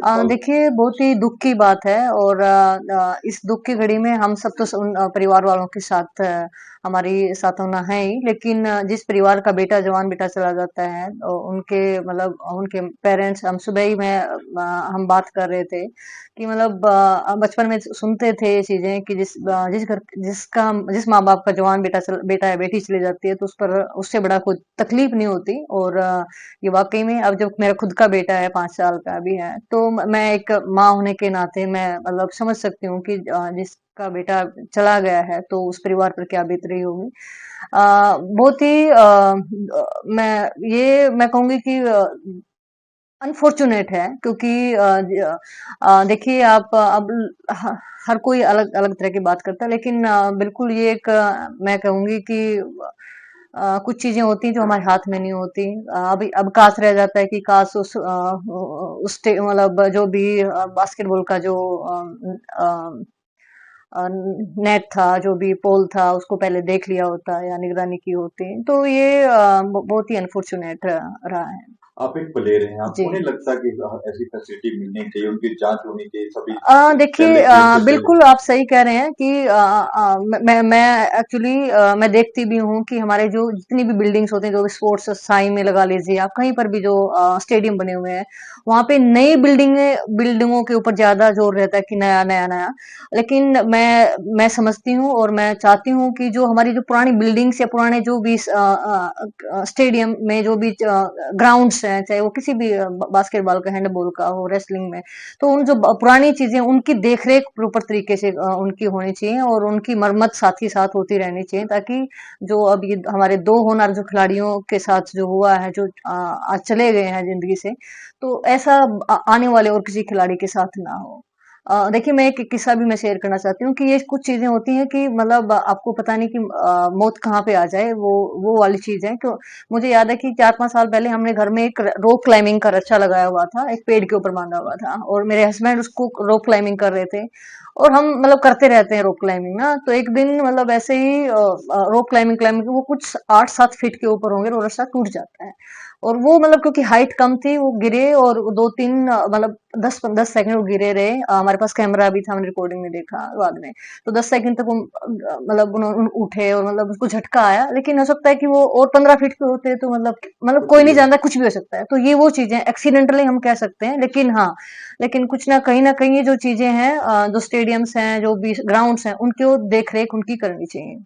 Solve? देखिए बहुत ही दुख की बात है और इस दुख की घड़ी में हम सब तो परिवार वालों के साथ हमारी साथ होना है ही, लेकिन जिस परिवार का बेटा जवान बेटा चला जाता है उनके मतलब उनके पेरेंट्स हम सुबह ही में हम बात कर रहे थे कि मतलब बचपन में सुनते थे ये चीजें कि जिस घर जिस माँ बाप का जवान बेटा या बेटी चली जाती है तो उस पर उससे बड़ा कोई तकलीफ नहीं होती। और ये वाकई में अब जब मेरा खुद का बेटा है 5 साल का भी है तो मैं एक माँ होने के नाते मैं मतलब समझ सकती हूँ कि जिसका बेटा चला गया है तो उस परिवार पर क्या बीत रही होगी। बहुत ही मैं कहूंगी कि अनफॉर्चुनेट है क्योंकि देखिए आप अब हर कोई अलग अलग तरह की बात करता है, लेकिन बिल्कुल ये एक मैं कहूंगी कि कुछ चीजें होती हैं जो हमारे हाथ में नहीं होती। अभी अब काश रह जाता है कि काश मतलब जो भी बास्केटबॉल का जो नेट था जो भी पोल था उसको पहले देख लिया होता या निगरानी की होती तो ये बहुत ही अनफॉर्चुनेट रहा है। आप एक प्लेयर हैं, जी। आपको नहीं लगता कि ऐसी फैसिलिटी मिलनी चाहिए, उनकी जाँच होनी चाहिए सभी देखिए पहले गेम से पहले? बिल्कुल आप सही कह रहे हैं कि मैं एक्चुअली मैं देखती भी हूँ कि हमारे जो जितनी भी बिल्डिंग्स होते हैं जो भी स्पोर्ट्स साई में लगा लीजिए आप कहीं पर भी जो स्टेडियम बने हुए हैं वहां पे नई बिल्डिंगों के ऊपर ज्यादा जोर रहता है कि नया नया नया। लेकिन मैं समझती हूँ और मैं चाहती हूँ कि जो हमारी जो पुरानी बिल्डिंग्स या पुराने जो भी स्टेडियम में जो भी ग्राउंड्स हैं चाहे वो किसी भी बास्केटबॉल का हैंडबॉल का हो रेसलिंग में तो उन जो पुरानी चीजें उनकी देखरेख प्रॉपर तरीके से उनकी होनी चाहिए और उनकी मरम्मत साथ ही साथ होती रहनी चाहिए ताकि जो अब ये हमारे दो होनहार जो खिलाड़ियों के साथ जो हुआ है जो आज चले गए हैं जिंदगी से तो ऐसा आने वाले और किसी खिलाड़ी के साथ ना हो। देखिए मैं एक किस्सा भी मैं शेयर करना चाहती हूँ कि ये कुछ चीजें होती हैं कि मतलब आपको पता नहीं कि मौत कहाँ पे आ जाए वो वाली चीज है। क्यों मुझे याद है कि 4-5 साल पहले हमने घर में एक रोक क्लाइंबिंग का रच्छा लगाया हुआ था एक पेड़ के ऊपर बांधा हुआ था और मेरे हस्बैंड उसको रोक क्लाइंबिंग कर रहे थे और हम मतलब करते रहते हैं रोक क्लाइंबिंग ना तो एक दिन मतलब ऐसे ही रोक क्लाइंबिंग क्लाइंबिंग वो कुछ 8-7 फीट के ऊपर होंगे और वो रस्सा टूट जाता है और वो मतलब क्योंकि हाइट कम थी वो गिरे और 2-3 मतलब 10-10 सेकंड वो गिरे रहे। हमारे पास कैमरा भी था हमने रिकॉर्डिंग में देखा बाद में तो 10 सेकंड तक वो मतलब उन्होंने उठे और मतलब उसको झटका आया लेकिन हो सकता है कि वो और 15 फीट के होते तो मतलब कुछ कोई भी नहीं हो जानता कुछ भी हो सकता है तो ये वो चीजें एक्सीडेंटली हम कह सकते हैं लेकिन हाँ लेकिन कुछ ना कहीं ये जो चीजें हैं जो स्टेडियम्स हैं जो भी ग्राउंड्स हैं उनकी देख रेख उनकी करनी चाहिए।